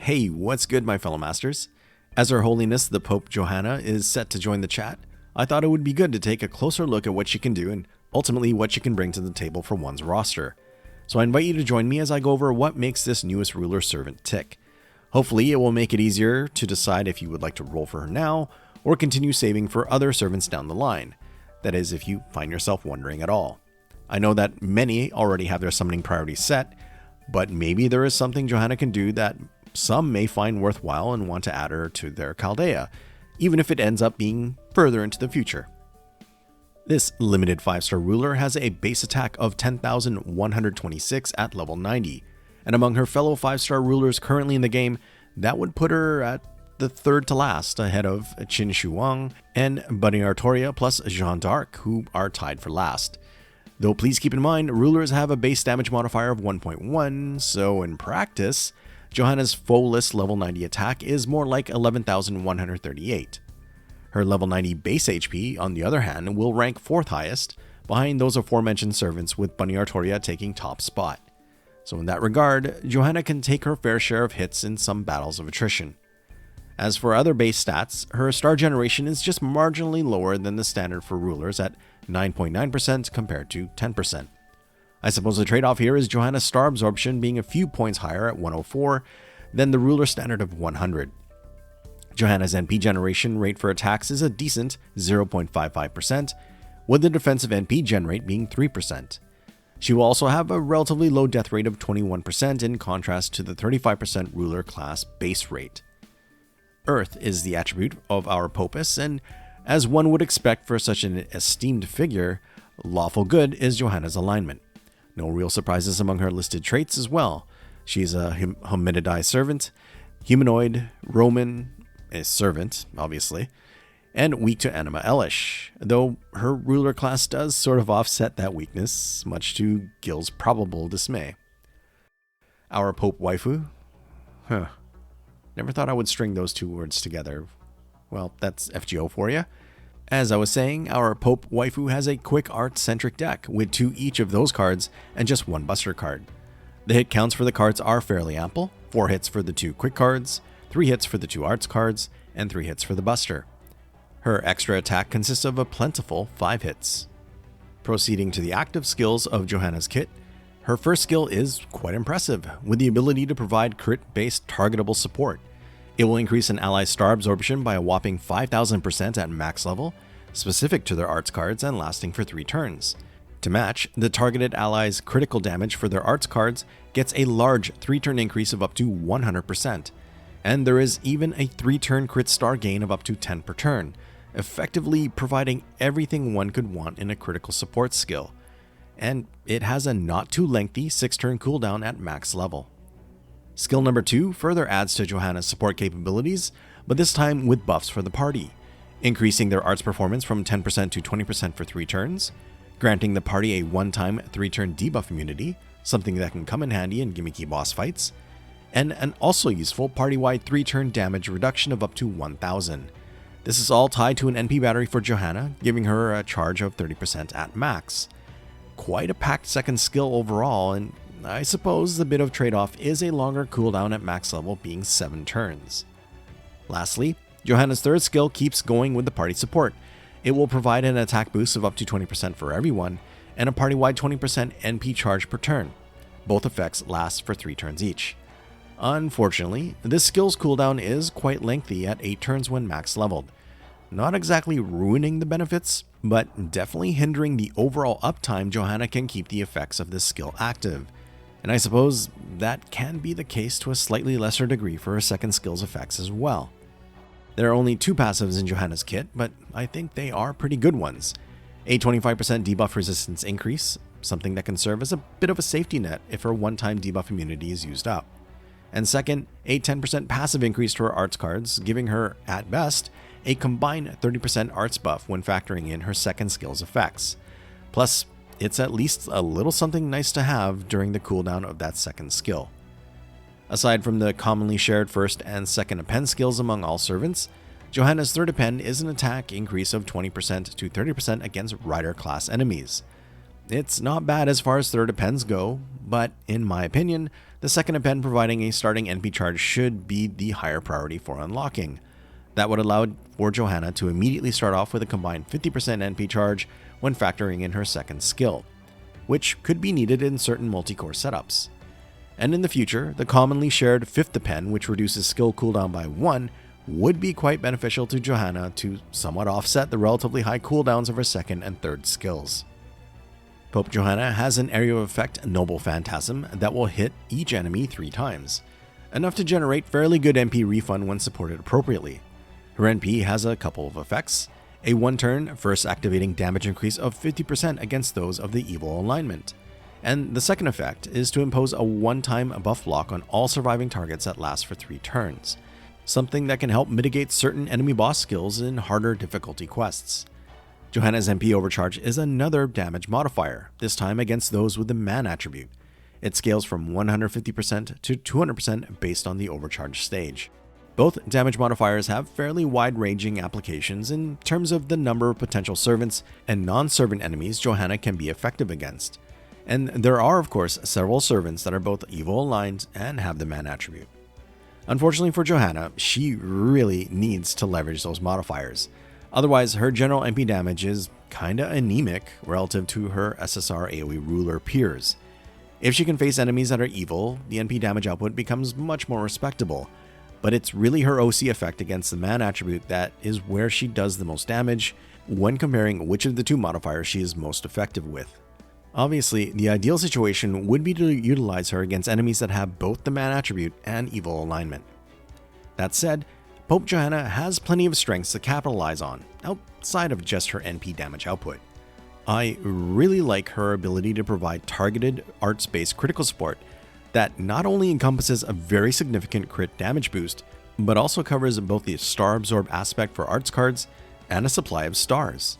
Hey, what's good, my fellow masters? As Her Holiness the Pope Johanna is set to join the chat, I thought it would be good to take a closer look at what she can do and ultimately what she can bring to the table for one's roster. So I invite you to join me as I go over what makes this newest ruler servant tick. Hopefully it will make it easier to decide if you would like to roll for her now or continue saving for other servants down the line. That is, if you find yourself wondering at all. I know that many already have their summoning priorities set, but maybe there is something Johanna can do that some may find worthwhile and want to add her to their Chaldea, even if it ends up being further into the future. This limited 5-star ruler has a base attack of 10,126 at level 90, and among her fellow 5-star rulers currently in the game, that would put her at the third to last, ahead of Qin Shi Huang and Bunny Artoria plus Jeanne d'Arc, who are tied for last. Though please keep in mind, rulers have a base damage modifier of 1.1, so in practice, Johanna's full list level 90 attack is more like 11,138. Her level 90 base HP, on the other hand, will rank 4th highest, behind those aforementioned servants, with Bunny Artoria taking top spot. So in that regard, Johanna can take her fair share of hits in some battles of attrition. As for other base stats, her star generation is just marginally lower than the standard for rulers at 9.9% compared to 10%. I suppose the trade-off here is Johanna's star absorption being a few points higher at 104 than the ruler standard of 100. Johanna's NP generation rate for attacks is a decent 0.55%, with the defensive NP gen rate being 3%. She will also have a relatively low death rate of 21% in contrast to the 35% ruler class base rate. Earth is the attribute of our Popus, and as one would expect for such an esteemed figure, lawful good is Johanna's alignment. No real surprises among her listed traits as well. She's a hominidized servant, humanoid, Roman, a servant, obviously, and weak to anima elish, though her ruler class does sort of offset that weakness, much to Gil's probable dismay. Our Pope waifu? Never thought I would string those two words together. Well, that's FGO for you. As I was saying, our Pope waifu has a quick art-centric deck, with 2 each of those cards and just 1 buster card. The hit counts for the cards are fairly ample, 4 hits for the 2 quick cards, 3 hits for the 2 arts cards, and 3 hits for the buster. Her extra attack consists of a plentiful 5 hits. Proceeding to the active skills of Johanna's kit, her first skill is quite impressive, with the ability to provide crit-based targetable support. It will increase an ally's star absorption by a whopping 5,000% at max level, specific to their arts cards and lasting for 3 turns. To match, the targeted ally's critical damage for their arts cards gets a large 3-turn increase of up to 100%, and there is even a 3-turn crit star gain of up to 10 per turn, effectively providing everything one could want in a critical support skill. And it has a not too lengthy 6-turn cooldown at max level. Skill number 2 further adds to Johanna's support capabilities, but this time with buffs for the party, increasing their arts performance from 10% to 20% for 3 turns, granting the party a one-time 3-turn debuff immunity, something that can come in handy in gimmicky boss fights, and an also useful party-wide 3-turn damage reduction of up to 1,000. This is all tied to an NP battery for Johanna, giving her a charge of 30% at max. Quite a packed second skill overall, and I suppose the bit of trade-off is a longer cooldown at max level being 7 turns. Lastly, Johanna's third skill keeps going with the party support. It will provide an attack boost of up to 20% for everyone, and a party-wide 20% NP charge per turn. Both effects last for 3 turns each. Unfortunately, this skill's cooldown is quite lengthy at 8 turns when max leveled. Not exactly ruining the benefits, but definitely hindering the overall uptime Johanna can keep the effects of this skill active. And I suppose that can be the case to a slightly lesser degree for her second skill's effects as well. There are only 2 passives in Johanna's kit, but I think they are pretty good ones. A 25% debuff resistance increase, something that can serve as a bit of a safety net if her one-time debuff immunity is used up. And second, a 10% passive increase to her arts cards, giving her, at best, a combined 30% arts buff when factoring in her second skill's effects. Plus, it's at least a little something nice to have during the cooldown of that second skill. Aside from the commonly shared first and second append skills among all servants, Johanna's third append is an attack increase of 20% to 30% against rider class enemies. It's not bad as far as third Appends go, but in my opinion, the second Append providing a starting NP charge should be the higher priority for unlocking. That would allow for Johanna to immediately start off with a combined 50% NP charge when factoring in her second skill, which could be needed in certain multi-core setups. And in the future, the commonly shared fifth Append, which reduces skill cooldown by 1, would be quite beneficial to Johanna to somewhat offset the relatively high cooldowns of her second and third skills. Pope Johanna has an area of effect Noble Phantasm that will hit each enemy 3 times, enough to generate fairly good NP refund when supported appropriately. Her NP has a couple of effects: a 1-turn first activating damage increase of 50% against those of the evil alignment, and the second effect is to impose a 1-time buff block on all surviving targets that lasts for 3 turns, something that can help mitigate certain enemy boss skills in harder difficulty quests. Johanna's NP overcharge is another damage modifier, this time against those with the man attribute. It scales from 150% to 200% based on the overcharge stage. Both damage modifiers have fairly wide-ranging applications in terms of the number of potential servants and non-servant enemies Johanna can be effective against. And there are, of course, several servants that are both evil aligned and have the man attribute. Unfortunately for Johanna, she really needs to leverage those modifiers. Otherwise, her general NP damage is kinda anemic relative to her SSR AoE ruler peers. If she can face enemies that are evil, the NP damage output becomes much more respectable, but it's really her OC effect against the man attribute that is where she does the most damage when comparing which of the 2 modifiers she is most effective with. Obviously, the ideal situation would be to utilize her against enemies that have both the man attribute and evil alignment. That said, Pope Johanna has plenty of strengths to capitalize on, outside of just her NP damage output. I really like her ability to provide targeted arts-based critical support that not only encompasses a very significant crit damage boost, but also covers both the star absorb aspect for arts cards and a supply of stars,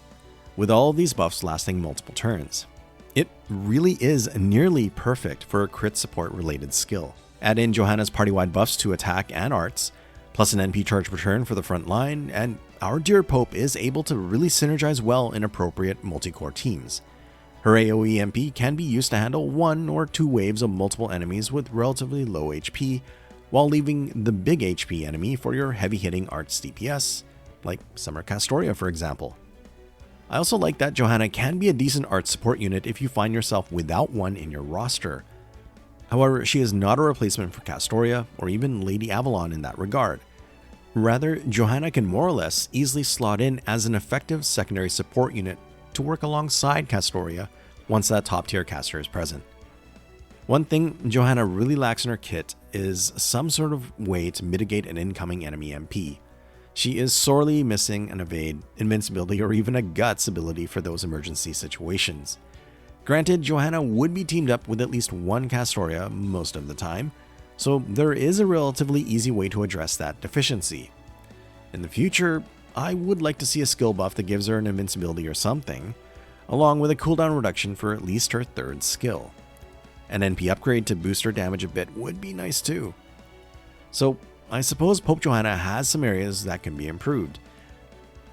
with all of these buffs lasting multiple turns. It really is nearly perfect for a crit support related skill. Add in Johanna's party-wide buffs to attack and arts, plus an NP charge per turn for the front line, and our dear Pope is able to really synergize well in appropriate multi-core teams. Her AoE MP can be used to handle 1 or 2 waves of multiple enemies with relatively low HP, while leaving the big HP enemy for your heavy-hitting arts DPS, like Summer Castoria for example. I also like that Johanna can be a decent arts support unit if you find yourself without one in your roster. However, she is not a replacement for Castoria or even Lady Avalon in that regard. Rather, Johanna can more or less easily slot in as an effective secondary support unit to work alongside Castoria once that top tier caster is present. One thing Johanna really lacks in her kit is some sort of way to mitigate an incoming enemy MP. She is sorely missing an evade, invincibility, or even a guts ability for those emergency situations. Granted, Johanna would be teamed up with at least one Castoria most of the time, so there is a relatively easy way to address that deficiency. In the future, I would like to see a skill buff that gives her an invincibility or something, along with a cooldown reduction for at least her third skill. An NP upgrade to boost her damage a bit would be nice too. So I suppose Pope Johanna has some areas that can be improved.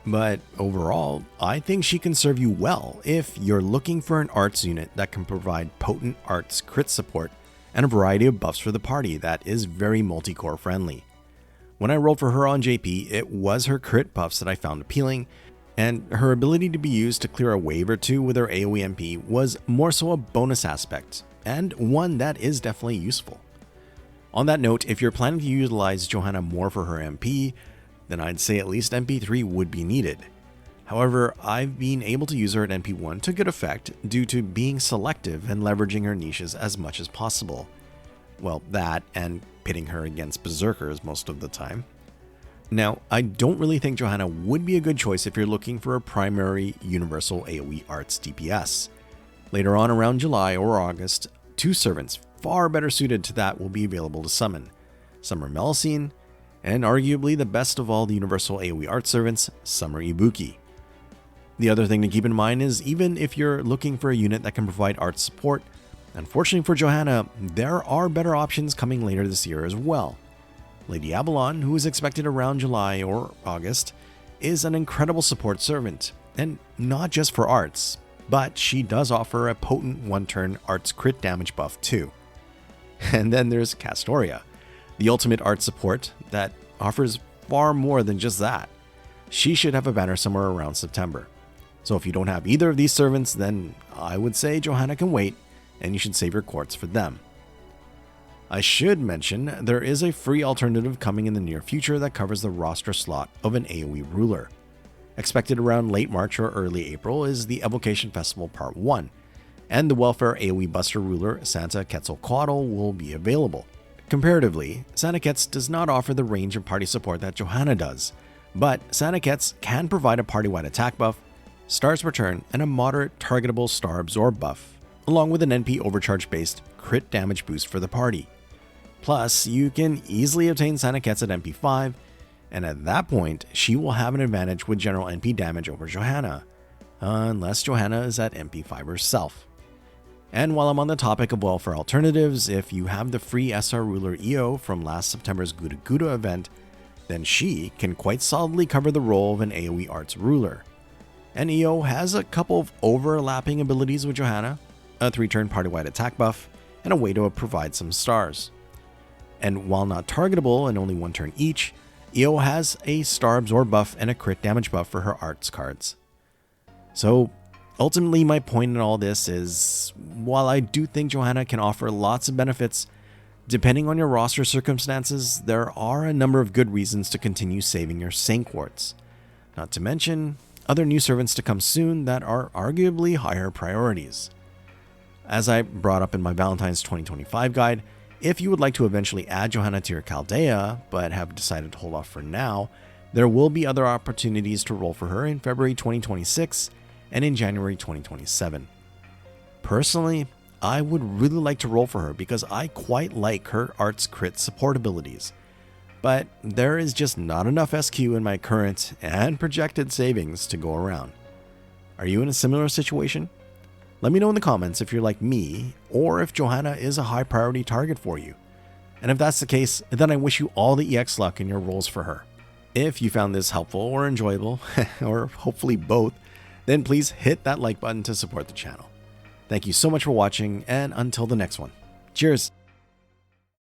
But overall, I think she can serve you well if you're looking for an arts unit that can provide potent arts crit support and a variety of buffs for the party that is very multi-core friendly. When I rolled for her on JP, it was her crit buffs that I found appealing, and her ability to be used to clear a wave or 2 with her AoE MP was more so a bonus aspect, and one that is definitely useful. On that note, if you're planning to utilize Johanna more for her MP, then I'd say at least MP3 would be needed. However, I've been able to use her at MP1 to good effect due to being selective and leveraging her niches as much as possible. Well, that and pitting her against berserkers most of the time. Now, I don't really think Johanna would be a good choice if you're looking for a primary universal AoE arts DPS. Later on around July or August, 2 servants far better suited to that will be available to summon. Summer Melusine, and arguably the best of all the universal AoE art servants, Summer Ibuki. The other thing to keep in mind is even if you're looking for a unit that can provide art support, unfortunately for Johanna, there are better options coming later this year as well. Lady Avalon, who is expected around July or August, is an incredible support servant, and not just for arts, but she does offer a potent one-turn arts crit damage buff too. And then there's Castoria, the ultimate art support that offers far more than just that. She should have a banner somewhere around September. So if you don't have either of these servants, then I would say Johanna can wait, and you should save your quartz for them. I should mention there is a free alternative coming in the near future that covers the roster slot of an AoE ruler. Expected around late March or early April is the Evocation Festival Part 1, and the Welfare AoE Buster ruler Santa Quetzalcoatl will be available. Comparatively, Santa Quetz does not offer the range and party support that Johanna does, but Santa Quetz can provide a party-wide attack buff, stars per turn, and a moderate targetable star absorb buff, along with an NP overcharge based crit damage boost for the party. Plus, you can easily obtain Santa Quetz at MP 5, and at that point, she will have an advantage with general NP damage over Johanna, unless Johanna is at MP 5 herself. And while I'm on the topic of welfare alternatives, if you have the free SSR Ruler EO from last September's Guda Guda event, then she can quite solidly cover the role of an AoE Arts ruler. And EO has a couple of overlapping abilities with Johanna, a 3-turn party-wide attack buff, and a way to provide some stars. And while not targetable and only 1 turn each, EO has a star absorb buff and a crit damage buff for her arts cards. So ultimately my point in all this is, while I do think Johanna can offer lots of benefits, depending on your roster circumstances, there are a number of good reasons to continue saving your Saint Quartz. Not to mention other new servants to come soon that are arguably higher priorities. As I brought up in my Valentine's 2025 guide, if you would like to eventually add Johanna to your Chaldea, but have decided to hold off for now, there will be other opportunities to roll for her in February 2026 and in January 2027. Personally, I would really like to roll for her because I quite like her arts crit support abilities. But there is just not enough SQ in my current and projected savings to go around. Are you in a similar situation? Let me know in the comments if you're like me, or if Johanna is a high priority target for you. And if that's the case, then I wish you all the EX luck in your rolls for her. If you found this helpful or enjoyable, or hopefully both, then please hit that like button to support the channel. Thank you so much for watching, and until the next one. Cheers!